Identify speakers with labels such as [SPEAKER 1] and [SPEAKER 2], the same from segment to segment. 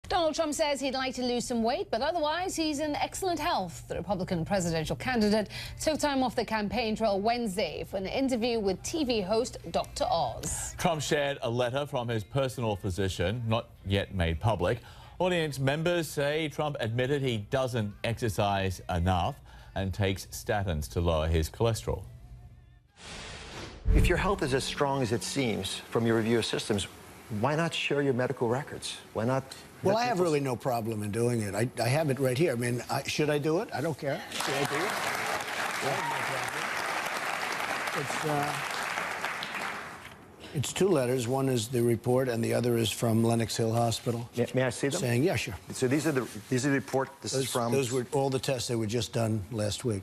[SPEAKER 1] Donald Trump says he'd like to lose some weight, but otherwise he's in excellent health. The Republican presidential candidate took time off the campaign trail Wednesday for an interview with TV host Dr. Oz.
[SPEAKER 2] Trump shared a letter from his personal physician, not yet made public. Audience members say Trump admitted he doesn't exercise enough and takes statins to lower his cholesterol.
[SPEAKER 3] If your health is as strong as it seems from your review of systems, why not share your medical records? Why not?
[SPEAKER 4] Well, I have really no problem in doing it. I have it right here. I mean, should I do it? I don't care. Should I do it? Yeah, it's two letters. One is the report, and the other is from Lenox Hill Hospital.
[SPEAKER 3] May I see them?
[SPEAKER 4] Saying, yeah, sure.
[SPEAKER 3] So these are the report. This is from.
[SPEAKER 4] Those were all the tests that were just done last week.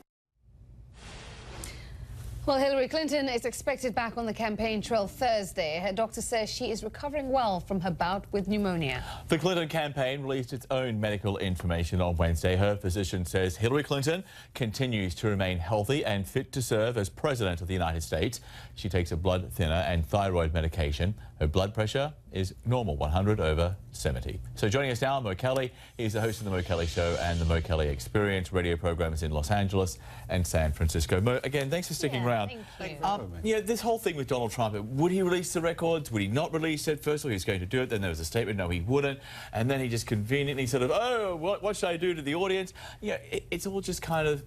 [SPEAKER 1] Well, Hillary Clinton is expected back on the campaign trail Thursday. Her doctor says she is recovering well from her bout with pneumonia.
[SPEAKER 2] The Clinton campaign released its own medical information on Wednesday. Her physician says Hillary Clinton continues to remain healthy and fit to serve as president of the United States. She takes a blood thinner and thyroid medication. Her blood pressure is normal, 100/70. So joining us now, Mo Kelly. He's the host of the Mo Kelly Show and the Mo Kelly Experience radio programs in Los Angeles and San Francisco. Mo, again, thanks for sticking around.
[SPEAKER 1] Thank
[SPEAKER 2] you. Yeah, this whole thing with Donald Trump, would he release the records? Would he not release it? First of all, he was going to do it. Then there was a statement, no, he wouldn't. And then he just conveniently sort of, oh, what should I do to the audience? Yeah, it's all just kind of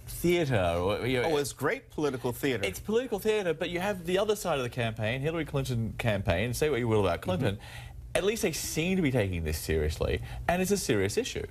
[SPEAKER 2] theatre.
[SPEAKER 5] Oh, it's great political theatre.
[SPEAKER 2] It's political theatre, but you have the other side of the campaign, Hillary Clinton campaign, say what you will about Clinton. At least they seem to be taking this seriously, and it's a serious issue.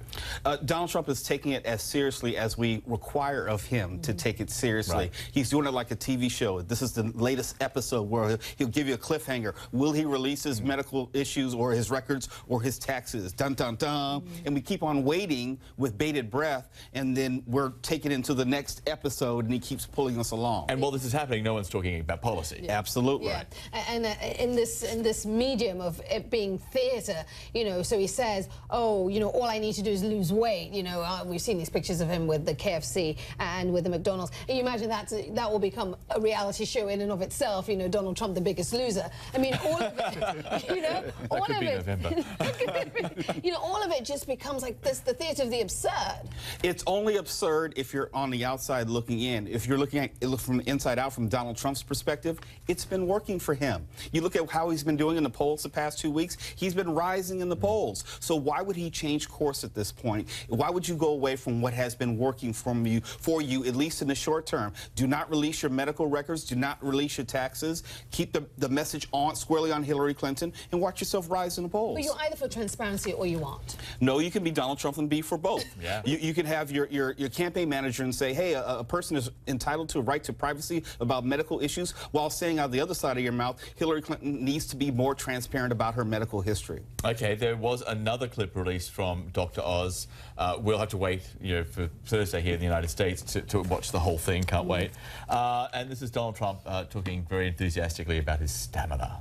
[SPEAKER 5] Donald Trump is taking it as seriously as we require of him to take it seriously. Right. He's doing it like a TV show. This is the latest episode where he'll give you a cliffhanger. Will he release his medical issues or his records or his taxes? Dun, dun, dun. And we keep on waiting with bated breath, and then we're taken into the next episode, and he keeps pulling us along.
[SPEAKER 2] And while this is happening, no one's talking about policy.
[SPEAKER 5] Yeah. Absolutely.
[SPEAKER 1] Yeah. And in this medium of it being theatre, you know, so he says, oh, you know, all I need to do is lose weight. You know, we've seen these pictures of him with the KFC and with the McDonald's. And you imagine that will become a reality show in and of itself, you know, Donald Trump, the biggest loser. I mean, all of it, you know, all of it, you know, all of it just becomes like this, the theatre of the absurd.
[SPEAKER 5] It's only absurd if you're on the outside looking in. If you're looking at it from the inside out, from Donald Trump's perspective, it's been working for him. You look at how he's been doing in the polls the past 2 weeks. He's been rising in the polls. So why would he change course at this point? Why would you go away from what has been working for you, at least in the short term? Do not release your medical records. Do not release your taxes. Keep the message on squarely on Hillary Clinton and watch yourself rise in the polls.
[SPEAKER 1] But you're either for transparency or you aren't.
[SPEAKER 5] No, you can be Donald Trump and be for both.
[SPEAKER 2] Yeah.
[SPEAKER 5] You can have your campaign manager and say, hey, a person is entitled to a right to privacy about medical issues, while saying out the other side of your mouth, Hillary Clinton needs to be more transparent about her medical history.
[SPEAKER 2] Okay, there was another clip released from Dr. Oz. We'll have to wait, you know, for Thursday here in the United States to watch the whole thing. Can't wait. And this is Donald Trump talking very enthusiastically about his stamina.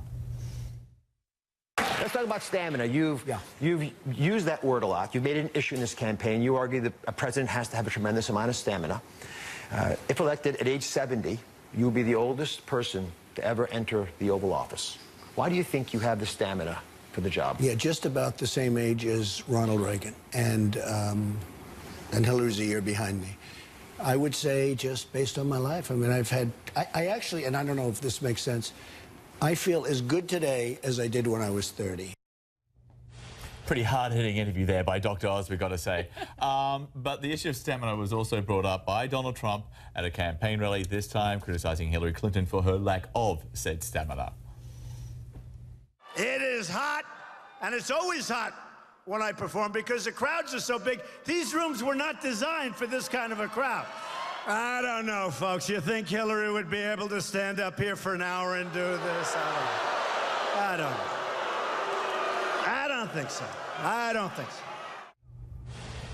[SPEAKER 3] Let's talk about stamina. You've used that word a lot. You've made it an issue in this campaign. You argue that a president has to have a tremendous amount of stamina. If elected at age 70, you will be the oldest person to ever enter the Oval Office. Why do you think you have the stamina for the job?
[SPEAKER 4] Yeah, just about the same age as Ronald Reagan, and Hillary's a year behind me. I would say, just based on my life, I mean, I actually, and I don't know if this makes sense, I feel as good today as I did when I was 30.
[SPEAKER 2] Pretty hard-hitting interview there by Dr. Oz, we've got to say. But the issue of stamina was also brought up by Donald Trump at a campaign rally, this time criticizing Hillary Clinton for her lack of said stamina.
[SPEAKER 6] It is hot, and it's always hot when I perform because the crowds are so big. These rooms were not designed for this kind of a crowd. I don't know, folks. You think Hillary would be able to stand up here for an hour and do this? I don't know. I don't think so. I don't think so.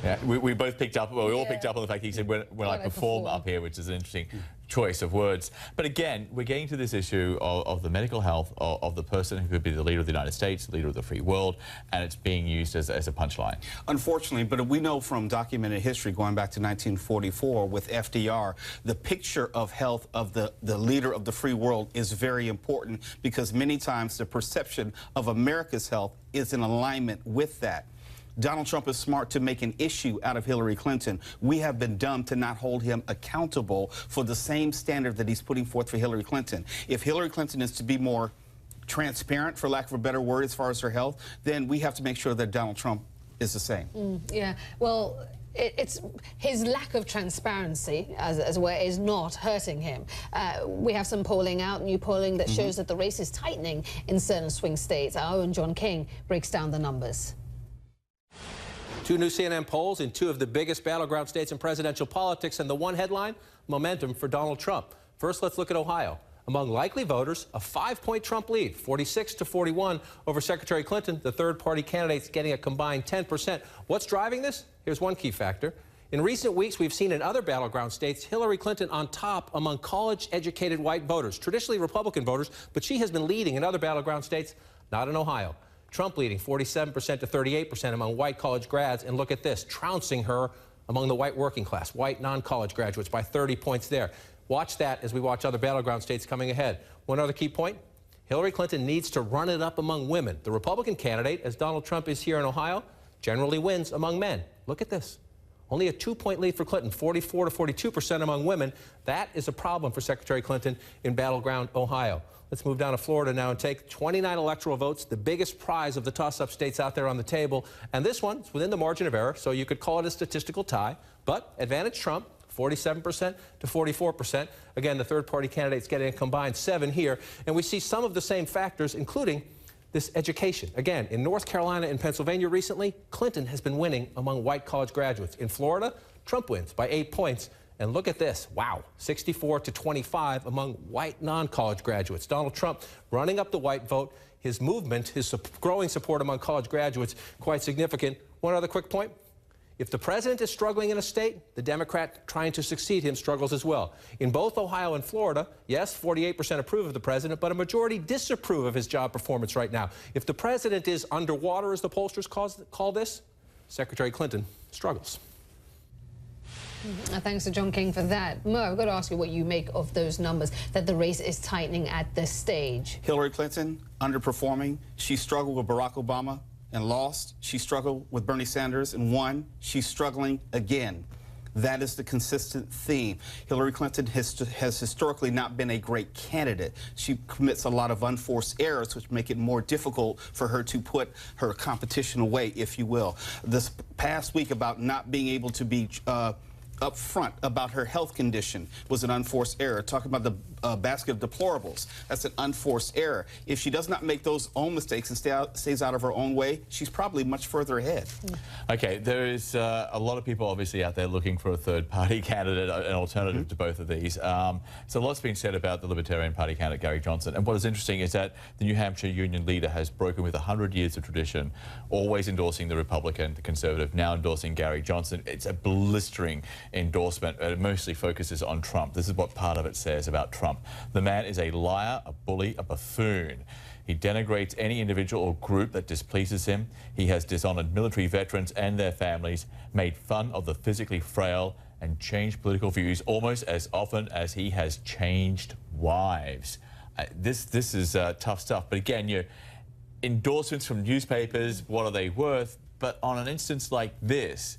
[SPEAKER 2] Yeah, we both picked up, well, we all picked up on the fact he said when I perform up here, which is an interesting choice of words. But again, we're getting to this issue of the medical health of the person who could be the leader of the United States, leader of the free world, and it's being used as a punchline.
[SPEAKER 5] Unfortunately, but we know from documented history going back to 1944 with FDR, the picture of health of the leader of the free world is very important because many times the perception of America's health is in alignment with that. Donald Trump is smart to make an issue out of Hillary Clinton. We have been dumb to not hold him accountable for the same standard that he's putting forth for Hillary Clinton. If Hillary Clinton is to be more transparent, for lack of a better word, as far as her health, then we have to make sure that Donald Trump is the same.
[SPEAKER 1] Yeah, well, it's his lack of transparency, as it were, is not hurting him. We have some polling out, new polling that shows that the race is tightening in certain swing states. Our own John King breaks down the numbers.
[SPEAKER 7] Two new CNN polls in two of the biggest battleground states in presidential politics, and the one headline, momentum for Donald Trump. First, let's look at Ohio. Among likely voters, a 5-point Trump lead, 46 to 41 over Secretary Clinton. The third-party candidate's getting a combined 10%. What's driving this? Here's one key factor. In recent weeks, we've seen in other battleground states Hillary Clinton on top among college-educated white voters, traditionally Republican voters, but she has been leading in other battleground states, not in Ohio. Trump leading 47% to 38% among white college grads, and look at this, trouncing her among the white working class, white non-college graduates by 30 points there. Watch that as we watch other battleground states coming ahead. One other key point, Hillary Clinton needs to run it up among women. The Republican candidate, as Donald Trump is here in Ohio, generally wins among men. Look at this. Only a 2-point lead for Clinton, 44 to 42% among women. That is a problem for Secretary Clinton in battleground Ohio. Let's move down to Florida now and take 29 electoral votes, the biggest prize of the toss-up states out there on the table. And this one is within the margin of error, so you could call it a statistical tie. But advantage Trump, 47% to 44%. Again, the third-party candidate's getting a combined 7 here. And we see some of the same factors, including this education. Again, in North Carolina and Pennsylvania recently, Clinton has been winning among white college graduates. In Florida, Trump wins by 8 points. And look at this. Wow, 64 to 25 among white non-college graduates. Donald Trump running up the white vote. His movement, his growing support among college graduates, quite significant. One other quick point. If the president is struggling in a state, the Democrat trying to succeed him struggles as well. In both Ohio and Florida, yes, 48% approve of the president, but a majority disapprove of his job performance right now. If the president is underwater, as the pollsters call this, Secretary Clinton struggles.
[SPEAKER 1] Thanks to John King for that. Mo, I've got to ask you what you make of those numbers, that the race is tightening at this stage.
[SPEAKER 5] Hillary Clinton, underperforming. She struggled with Barack Obama and lost. She struggled with Bernie Sanders and won. She's struggling again. That is the consistent theme. Hillary Clinton has historically not been a great candidate. She commits a lot of unforced errors, which make it more difficult for her to put her competition away, if you will. This past week about not being able to be upfront about her health condition was an unforced error. Talking about the basket of deplorables, that's an unforced error. If she does not make those own mistakes and stays out of her own way, she's probably much further ahead.
[SPEAKER 2] Okay, there is a lot of people obviously out there looking for a third-party candidate, an alternative to both of these. So a lot's been said about the Libertarian Party candidate, Gary Johnson. And what is interesting is that the New Hampshire Union leader has broken with 100 years of tradition, always endorsing the Republican, the Conservative, now endorsing Gary Johnson. It's a blistering endorsement. It mostly focuses on Trump. This is what part of it says about Trump. The man is a liar, a bully, a buffoon. He denigrates any individual or group that displeases him. He has dishonored military veterans and their families, made fun of the physically frail, and changed political views almost as often as he has changed wives. This is tough stuff. But again, your endorsements from newspapers, what are they worth? But on an instance like this,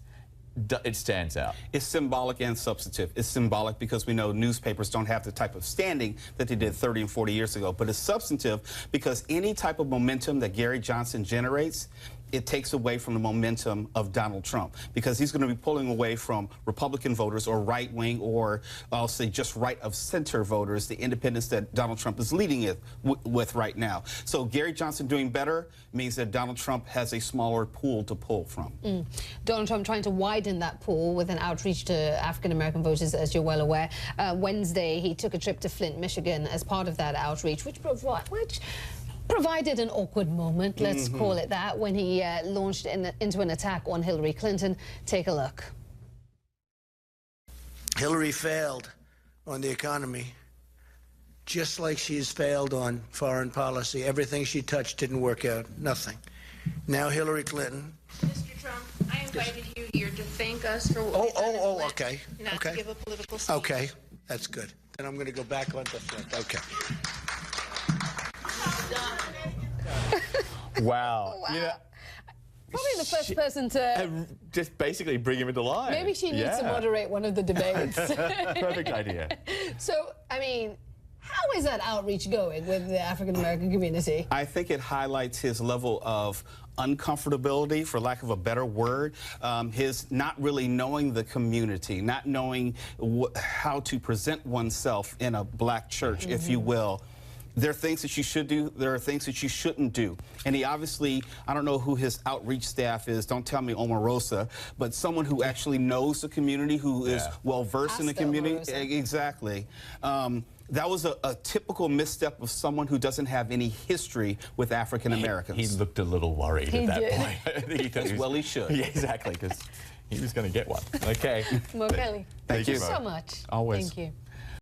[SPEAKER 2] it stands out.
[SPEAKER 5] It's symbolic and substantive. It's symbolic because we know newspapers don't have the type of standing that they did 30 and 40 years ago. But it's substantive because any type of momentum that Gary Johnson generates, it takes away from the momentum of Donald Trump, because he's going to be pulling away from Republican voters or right-wing, or I'll say just right-of-center voters, the independents that Donald Trump is leading it with right now. So Gary Johnson doing better means that Donald Trump has a smaller pool to pull from.
[SPEAKER 1] Donald Trump trying to widen that pool with an outreach to African-American voters, as you're well aware. Wednesday, he took a trip to Flint, Michigan as part of that outreach, which provided an awkward moment, let's call it that, when he launched into an attack on Hillary Clinton. Take a look.
[SPEAKER 4] Hillary failed on the economy, just like she's failed on foreign policy. Everything she touched didn't work out. Nothing. Now Hillary Clinton.
[SPEAKER 8] Mr. Trump, I invited you here to thank us for what we've done in Flint,
[SPEAKER 4] okay.
[SPEAKER 8] not
[SPEAKER 4] Okay.
[SPEAKER 8] to give a political speech.
[SPEAKER 4] Okay, that's good. Then I'm going to go back onto Flint. Okay.
[SPEAKER 2] Wow.
[SPEAKER 1] Wow.
[SPEAKER 2] Yeah.
[SPEAKER 1] Probably the first person to...
[SPEAKER 2] just basically bring him into line.
[SPEAKER 1] Maybe she needs to moderate one of the debates.
[SPEAKER 2] Perfect idea.
[SPEAKER 1] So, I mean, how is that outreach going with the African-American community?
[SPEAKER 5] I think it highlights his level of uncomfortability, for lack of a better word, his not really knowing the community, not knowing how to present oneself in a black church, if you will. There are things that you should do, there are things that you shouldn't do. And he obviously, I don't know who his outreach staff is, don't tell me Omarosa, but someone who actually knows the community, who is well-versed in the community. Exactly. That was a typical misstep of someone who doesn't have any history with African Americans.
[SPEAKER 2] He looked a little worried at that point. I think he thought
[SPEAKER 5] well, he should.
[SPEAKER 2] Yeah, exactly, because he was going to get one. Okay.
[SPEAKER 1] Mo Kelly,
[SPEAKER 5] Thank you
[SPEAKER 1] so much.
[SPEAKER 2] Always.
[SPEAKER 1] Thank you.